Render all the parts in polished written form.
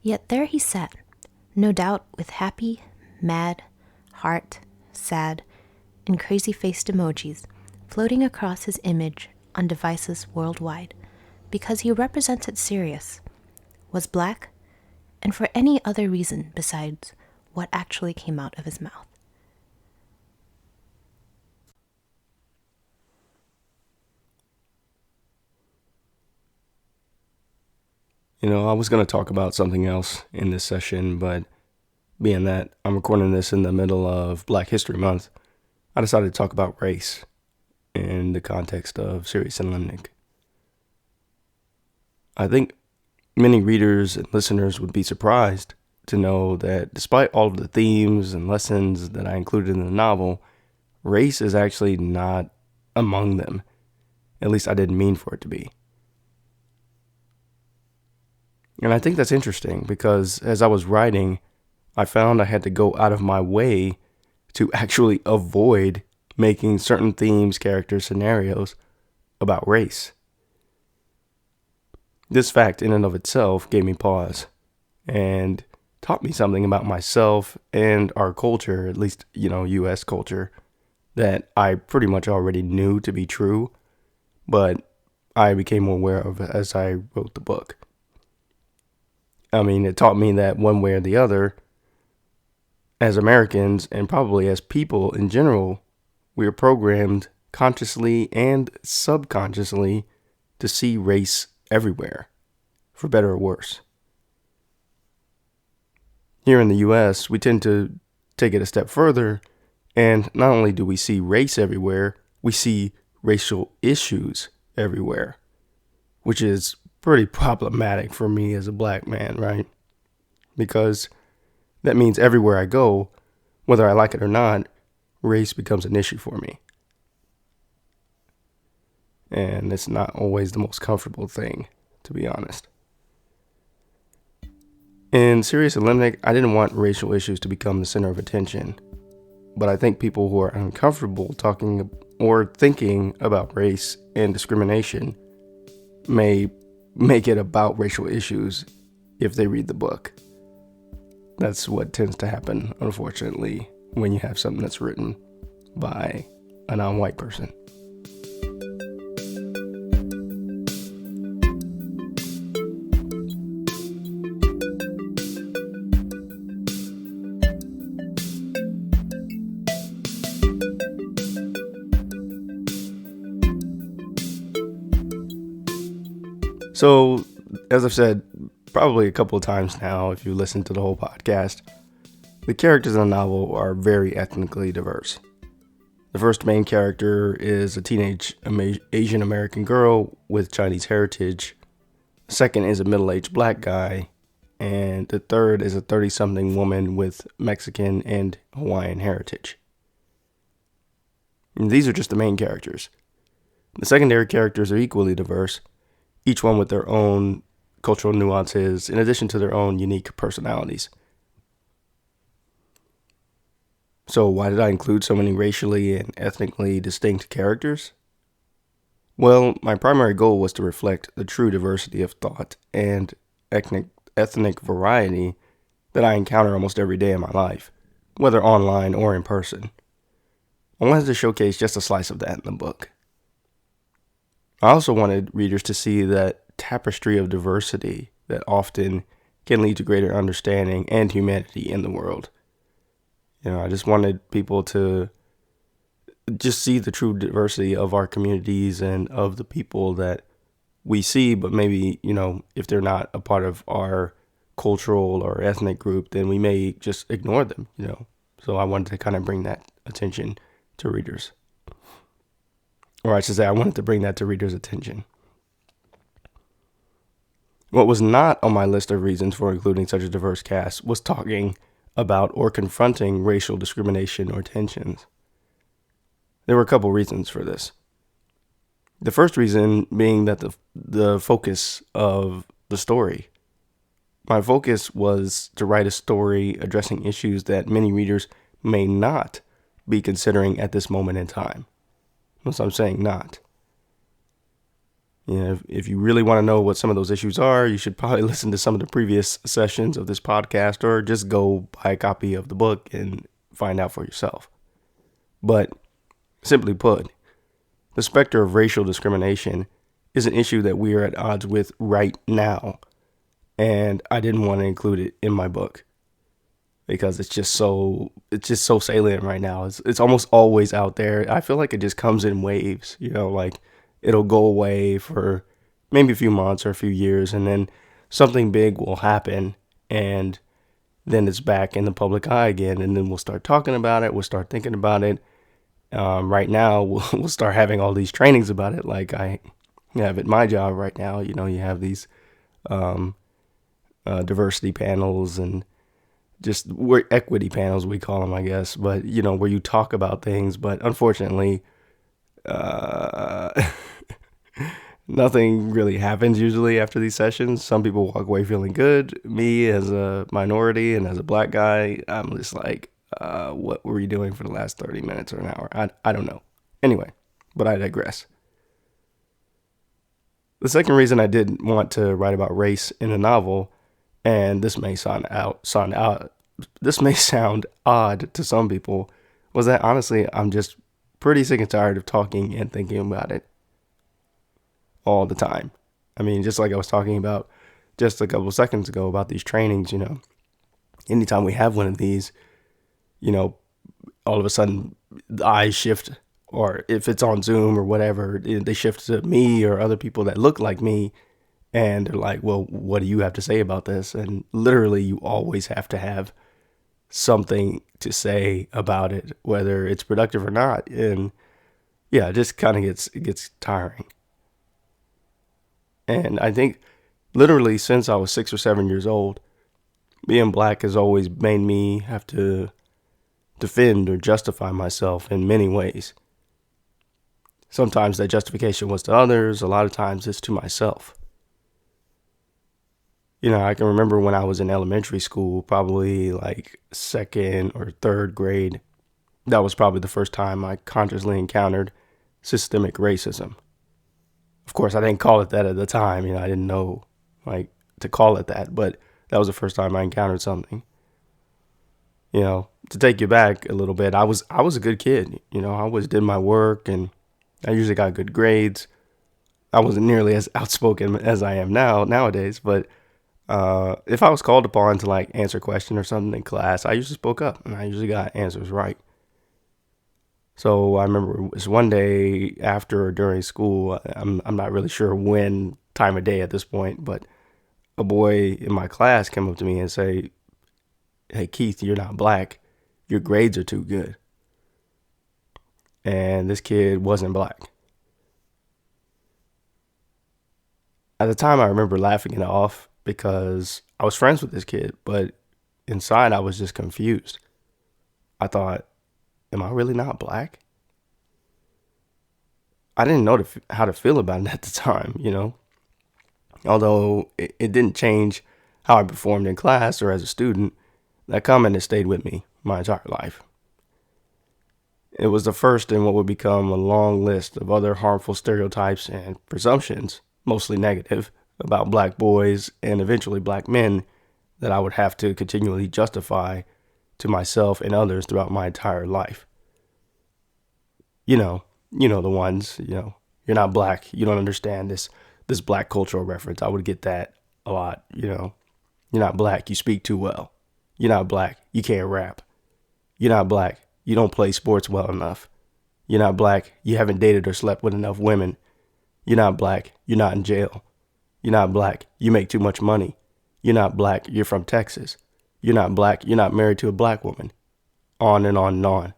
Yet there he sat, no doubt with happy, mad, heart, sad, and crazy-faced emojis floating across his image on devices worldwide, because he represented Cereus, was black, and for any other reason besides what actually came out of his mouth. I was going to talk about something else in this session, but being that I'm recording this in the middle of Black History Month, I decided to talk about race in the context of Cereus Limnic. I think many readers and listeners would be surprised to know that despite all of the themes and lessons that I included in the novel, race is actually not among them. At least I didn't mean for it to be. And I think that's interesting because as I was writing, I found I had to go out of my way to actually avoid making certain themes, characters, scenarios about race. This fact in and of itself gave me pause and taught me something about myself and our culture, at least, US culture, that I pretty much already knew to be true, but I became more aware of as I wrote the book. It taught me that one way or the other, as Americans and probably as people in general, we are programmed consciously and subconsciously to see race everywhere, for better or worse. Here in the US, we tend to take it a step further, and not only do we see race everywhere, we see racial issues everywhere, which is pretty problematic for me as a black man, right? Because that means everywhere I go, whether I like it or not, race becomes an issue for me. And it's not always the most comfortable thing, to be honest. In Cereus Limnic, I didn't want racial issues to become the center of attention. But I think people who are uncomfortable talking or thinking about race and discrimination may make it about racial issues if they read the book. That's what tends to happen, unfortunately, when you have something that's written by a non-white person. So, as I've said probably a couple of times now, if you listen to the whole podcast, the characters in the novel are very ethnically diverse. The first main character is a teenage Asian American girl with Chinese heritage. The second is a middle-aged black guy. And the third is a 30-something woman with Mexican and Hawaiian heritage. And these are just the main characters. The secondary characters are equally diverse, each one with their own cultural nuances, in addition to their own unique personalities. So why did I include so many racially and ethnically distinct characters? Well, my primary goal was to reflect the true diversity of thought and ethnic variety that I encounter almost every day in my life, whether online or in person. I wanted to showcase just a slice of that in the book. I also wanted readers to see that tapestry of diversity that often can lead to greater understanding and humanity in the world. I just wanted people to just see the true diversity of our communities and of the people that we see, but maybe, if they're not a part of our cultural or ethnic group, then we may just ignore them, So I wanted to kind of bring that attention to readers. Or I should say, I wanted to bring that to readers' attention. What was not on my list of reasons for including such a diverse cast was talking about or confronting racial discrimination or tensions. There were a couple reasons for this. The first reason being that the focus of the story. My focus was to write a story addressing issues that many readers may not be considering at this moment in time. Notice I'm saying not. If you really want to know what some of those issues are, you should probably listen to some of the previous sessions of this podcast, or just go buy a copy of the book and find out for yourself. But simply put, the specter of racial discrimination is an issue that we are at odds with right now. And I didn't want to include it in my book because it's just so salient right now. It's almost always out there. I feel like it just comes in waves, like it'll go away for maybe a few months or a few years, and then something big will happen, and then it's back in the public eye again, and then we'll start talking about it. We'll start thinking about it. Right now, we'll start having all these trainings about it, like I have at my job right now. You have these diversity panels and just equity panels, we call them, I guess. But, where you talk about things, but unfortunately, nothing really happens usually after these sessions. Some people walk away feeling good. Me, as a minority and as a black guy, I'm just like, what were you doing for the last 30 minutes or an hour? I don't know. Anyway, but I digress. The second reason I did want to write about race in a novel, and this may sound odd to some people, was that honestly I'm just pretty sick and tired of talking and thinking about it all the time. I mean, just like I was talking about just a couple seconds ago about these trainings, anytime we have one of these, all of a sudden the eyes shift, or if it's on Zoom or whatever, they shift to me or other people that look like me, and they're like, well, what do you have to say about this? And literally you always have to have something to say about it, whether it's productive or not. And yeah, it just kind of gets tiring. And I think literally since I was 6 or 7 years old, being black has always made me have to defend or justify myself in many ways. Sometimes that justification was to others. A lot of times it's to myself. I can remember when I was in elementary school, probably like second or third grade, that was probably the first time I consciously encountered systemic racism. Of course, I didn't call it that at the time. I didn't know to call it that, but that was the first time I encountered something. To take you back a little bit, I was a good kid. I always did my work, and I usually got good grades. I wasn't nearly as outspoken as I am nowadays, but if I was called upon to answer a question or something in class, I usually spoke up, and I usually got answers right. So I remember it was one day after or during school. I'm not really sure when time of day at this point, but a boy in my class came up to me and say, "Hey Keith, you're not black. Your grades are too good." And this kid wasn't black. At the time, I remember laughing it off because I was friends with this kid, but inside I was just confused. I thought, am I really not black? I didn't know how to feel about it at the time, Although it didn't change how I performed in class or as a student, that comment has stayed with me my entire life. It was the first in what would become a long list of other harmful stereotypes and presumptions, mostly negative, about black boys and eventually black men that I would have to continually justify to myself and others throughout my entire life. The ones, you're not black, you don't understand this black cultural reference. I would get that a lot, You're not black, you speak too well. You're not black, you can't rap. You're not black, you don't play sports well enough. You're not black, you haven't dated or slept with enough women. You're not black, you're not in jail. You're not black, you make too much money. You're not black, you're from Texas. You're not black, you're not married to a black woman. On and on and on.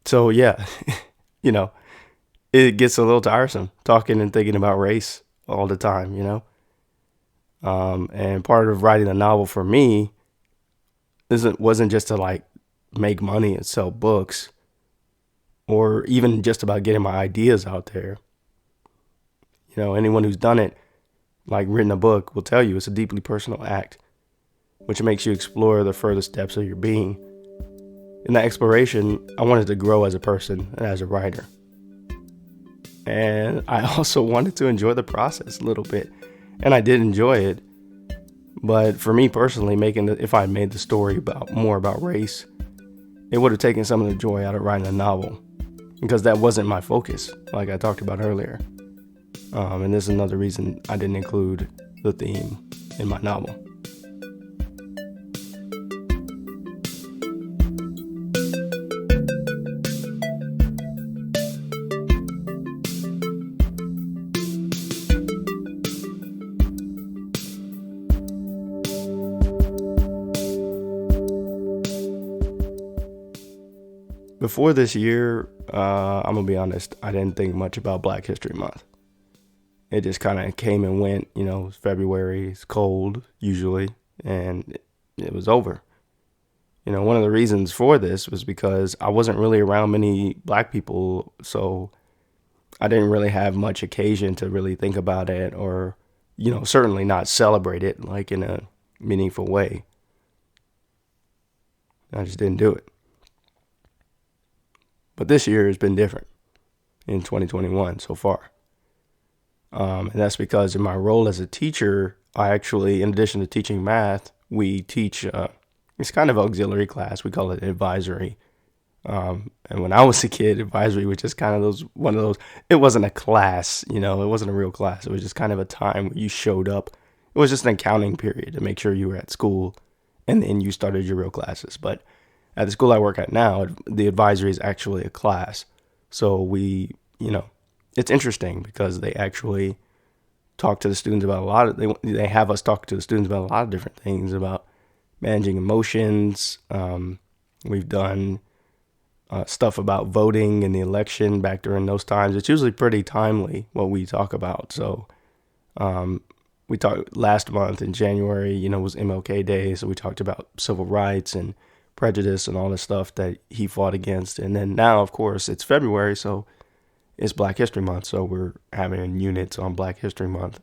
So yeah, it gets a little tiresome talking and thinking about race all the time, And part of writing a novel for me wasn't just to make money and sell books, or even just about getting my ideas out there. Anyone who's done it, written a book, will tell you it's a deeply personal act, which makes you explore the further steps of your being. In that exploration, I wanted to grow as a person and as a writer. And I also wanted to enjoy the process a little bit. And I did enjoy it. But for me personally, if I had made the story more about race, it would have taken some of the joy out of writing a novel, because that wasn't my focus, like I talked about earlier. And this is another reason I didn't include the theme in my novel. Before this year, I'm gonna be honest, I didn't think much about Black History Month. It just kind of came and went. It's February, it's cold usually, and it was over. One of the reasons for this was because I wasn't really around many Black people, so I didn't really have much occasion to really think about it, or certainly not celebrate it like in a meaningful way. I just didn't do it. But this year has been different in 2021 so far. And that's because in my role as a teacher, I actually, in addition to teaching math, we teach, it's kind of auxiliary class. We call it advisory. And when I was a kid, advisory was just kind of one of those, it wasn't a class, it wasn't a real class. It was just kind of a time where you showed up. It was just an accounting period to make sure you were at school, and then you started your real classes. But at the school I work at now, the advisory is actually a class. So it's interesting because they actually talk to the students about they have us talk to the students about a lot of different things, about managing emotions. We've done stuff about voting in the election back during those times. It's usually pretty timely what we talk about. So we talked last month in January, was MLK Day. So we talked about civil rights and prejudice and all the stuff that he fought against. And then now, of course, it's February, so it's Black History Month. So we're having units on Black History Month.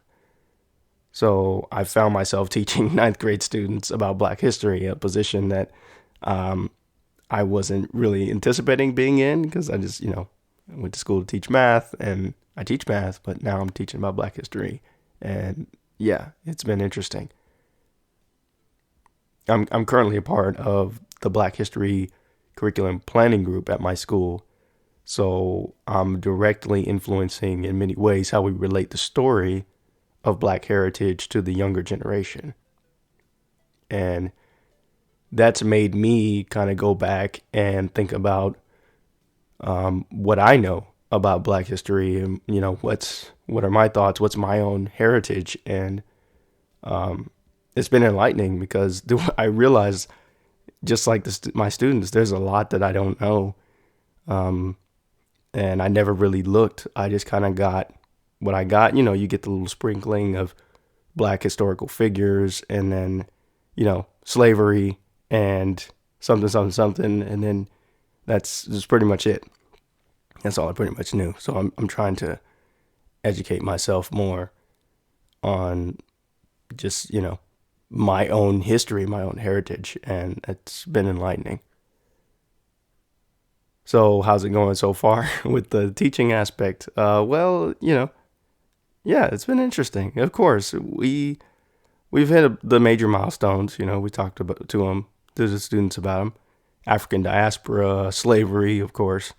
So I found myself teaching ninth grade students about Black history, a position that I wasn't really anticipating being in, because I just, I went to school to teach math, and I teach math, but now I'm teaching about Black history. And yeah, it's been interesting. I'm currently a part of the Black History Curriculum Planning Group at my school. So I'm directly influencing in many ways how we relate the story of Black heritage to the younger generation. And that's made me kind of go back and think about what I know about Black history, and what are my thoughts, what's my own heritage. And it's been enlightening, because I realize, just like my students, there's a lot that I don't know. And I never really looked. I just kind of got what I got. You get the little sprinkling of Black historical figures, and then, slavery and something. And then that's pretty much it. That's all I pretty much knew. So I'm trying to educate myself more on just, my own history, my own heritage, and it's been enlightening. So how's it going so far with the teaching aspect? Well, yeah, it's been interesting. Of course, we've hit the major milestones. We talked to the students about them. African diaspora, slavery, of course,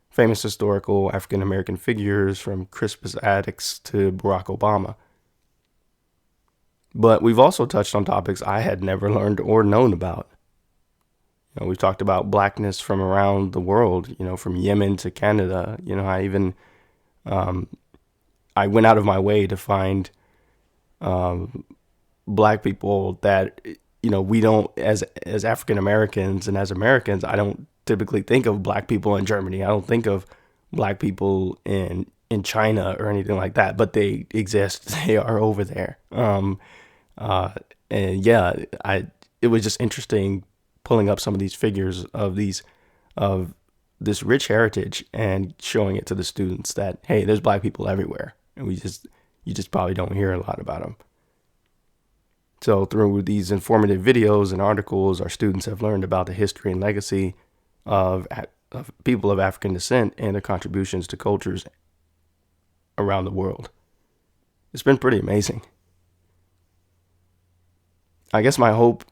famous historical African American figures from Crispus Attucks to Barack Obama. But we've also touched on topics I had never learned or known about. We've talked about Blackness from around the world, from Yemen to Canada. I even, I went out of my way to find Black people that, we don't, as African Americans and as Americans, I don't typically think of Black people in Germany. I don't think of Black people in China or anything like that, but they exist. They are over there. And yeah, it was just interesting pulling up some of these figures of this rich heritage and showing it to the students that, hey, there's Black people everywhere, and you just probably don't hear a lot about them. So through these informative videos and articles, our students have learned about the history and legacy of people of African descent and their contributions to cultures around the world. It's been pretty amazing. I guess my hope,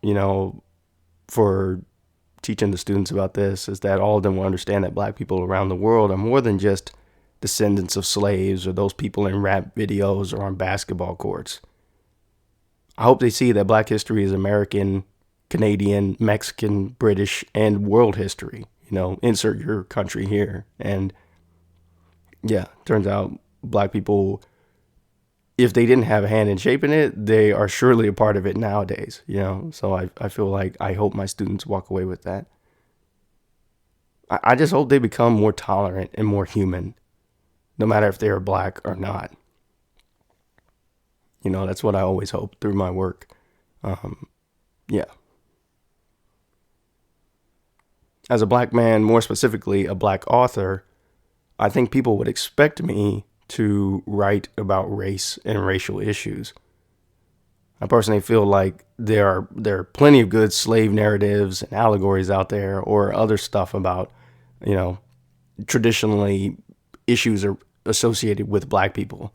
for teaching the students about this is that all of them will understand that black people around the world are more than just descendants of slaves or those people in rap videos or on basketball courts. I hope they see that black history is American, Canadian, Mexican, British, and world history. Insert your country here. And yeah, turns out black people, if they didn't have a hand in shaping it, they are surely a part of it nowadays, So I feel like I hope my students walk away with that. I just hope they become more tolerant and more human, no matter if they are black or not. That's what I always hope through my work. Yeah. As a black man, more specifically a black author, I think people would expect me to write about race and racial issues. I personally feel like there are plenty of good slave narratives and allegories out there, or other stuff about, traditionally issues are associated with black people.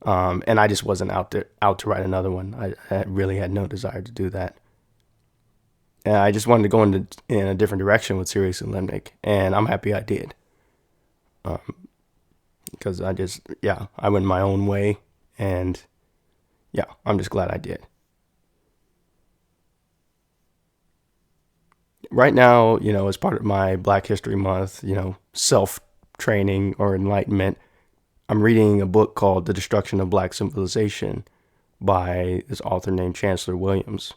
And I just wasn't out to write another one. I really had no desire to do that. And I just wanted to go in a different direction with Cereus Limnic, and I'm happy I did. Because I went my own way, and yeah, I'm just glad I did. Right now, as part of my Black History Month, self-training or enlightenment, I'm reading a book called The Destruction of Black Civilization by this author named Chancellor Williams.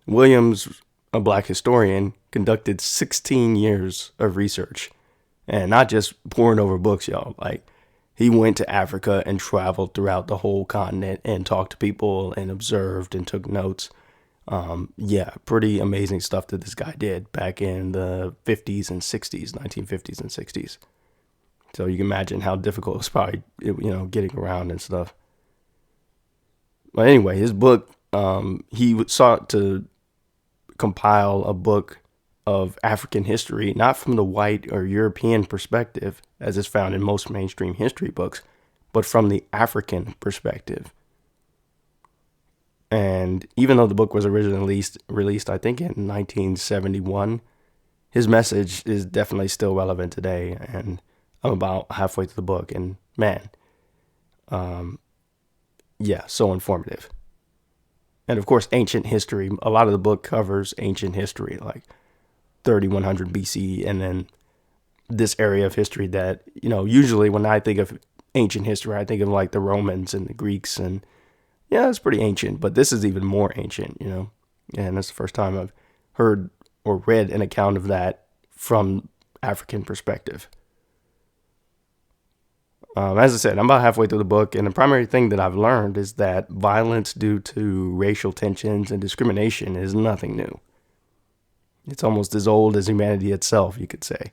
Williams, a black historian, conducted 16 years of research, and not just poring over books, y'all. Like, he went to Africa and traveled throughout the whole continent and talked to people and observed and took notes. Pretty amazing stuff that this guy did back in the 50s and 60s, 1950s and 60s. So you can imagine how difficult it was probably, getting around and stuff. But anyway, his book, he sought to compile a book of African history, not from the white or European perspective, as is found in most mainstream history books, but from the African perspective. And even though the book was originally released, I think, in 1971, his message is definitely still relevant today. And I'm about halfway through the book, and man, so informative. And of course, ancient history. A lot of the book covers ancient history, like 3100 BC, and then this area of history that, usually when I think of ancient history, I think of like the Romans and the Greeks, and yeah, it's pretty ancient, but this is even more ancient, and that's the first time I've heard or read an account of that from African perspective. As I said, I'm about halfway through the book, and the primary thing that I've learned is that violence due to racial tensions and discrimination is nothing new. It's almost as old as humanity itself, you could say.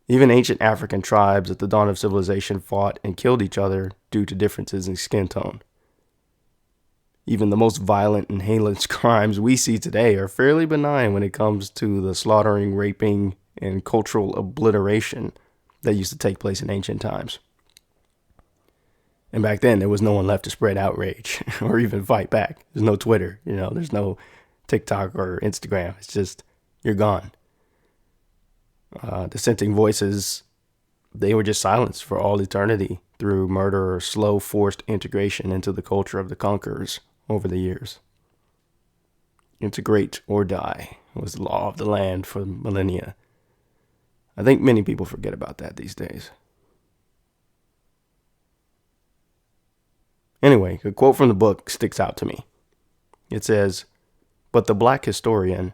Even ancient African tribes at the dawn of civilization fought and killed each other due to differences in skin tone. Even the most violent and heinous crimes we see today are fairly benign when it comes to the slaughtering, raping, and cultural obliteration that used to take place in ancient times. And back then, there was no one left to spread outrage or even fight back. There's no Twitter, there's no TikTok or Instagram. It's just, you're gone. Dissenting voices, they were just silenced for all eternity through murder or slow forced integration into the culture of the conquerors over the years. Integrate or die was the law of the land for millennia. I think many people forget about that these days. Anyway, a quote from the book sticks out to me. It says, "But the black historian,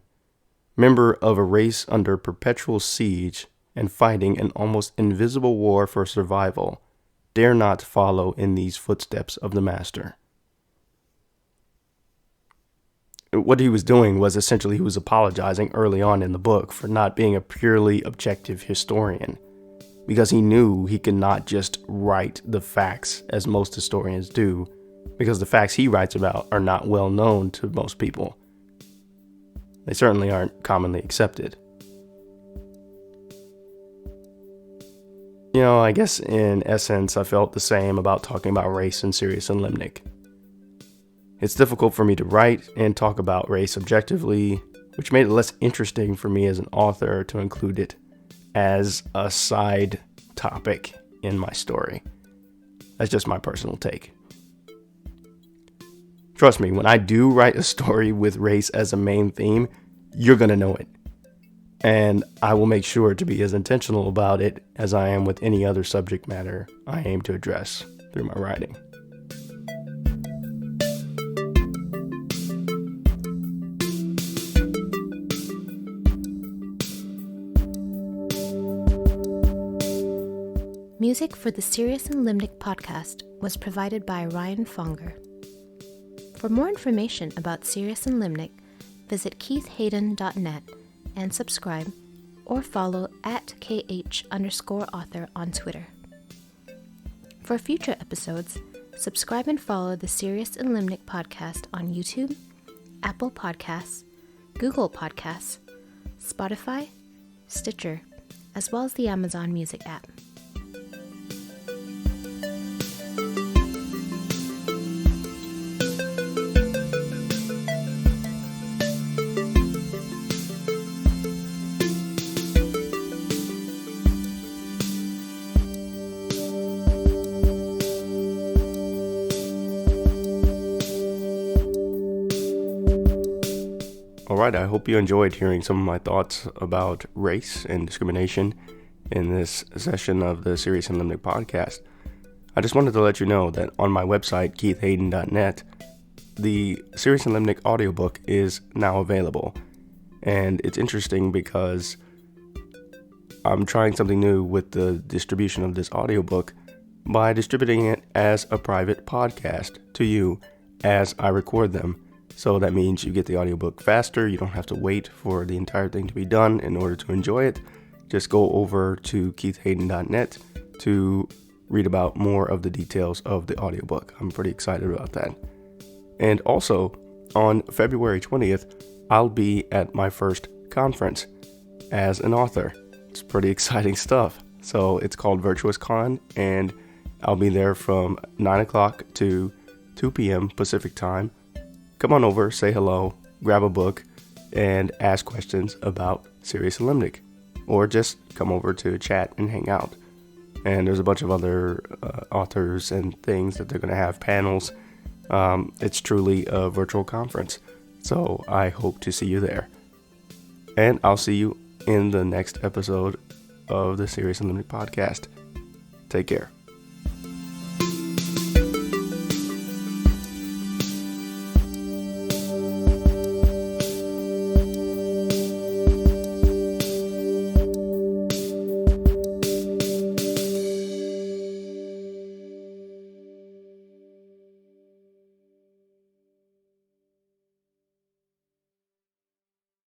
member of a race under perpetual siege and fighting an almost invisible war for survival, dare not follow in these footsteps of the master." What he was doing was essentially he was apologizing early on in the book for not being a purely objective historian, because he knew he could not just write the facts as most historians do, because the facts he writes about are not well known to most people. They certainly aren't commonly accepted. I guess in essence, I felt the same about talking about race in Cereus Limnic. It's difficult for me to write and talk about race objectively, which made it less interesting for me as an author to include it as a side topic in my story. That's just my personal take. Trust me, when I do write a story with race as a main theme, you're going to know it. And I will make sure to be as intentional about it as I am with any other subject matter I aim to address through my writing. Music for the Cereus Limnic podcast was provided by Ryan Fonger. For more information about Cereus Limnic, visit keithhayden.net and subscribe or follow at @KH_author on Twitter. For future episodes, subscribe and follow the Cereus Limnic podcast on YouTube, Apple Podcasts, Google Podcasts, Spotify, Stitcher, as well as the Amazon Music app. Alright, I hope you enjoyed hearing some of my thoughts about race and discrimination in this session of the Cereus Limnic podcast. I just wanted to let you know that on my website, keithhayden.net, the Cereus Limnic audiobook is now available. And it's interesting because I'm trying something new with the distribution of this audiobook by distributing it as a private podcast to you as I record them. So that means you get the audiobook faster. You don't have to wait for the entire thing to be done in order to enjoy it. Just go over to keithhayden.net to read about more of the details of the audiobook. I'm pretty excited about that. And also, on February 20th, I'll be at my first conference as an author. It's pretty exciting stuff. So it's called Virtuous Con, and I'll be there from 9 o'clock to 2 p.m. Pacific time. Come on over, say hello, grab a book, and ask questions about Cereus Limnic. Or just come over to chat and hang out. And there's a bunch of other authors and things that they're going to have, panels. It's truly a virtual conference. So I hope to see you there. And I'll see you in the next episode of the Cereus Limnic podcast. Take care.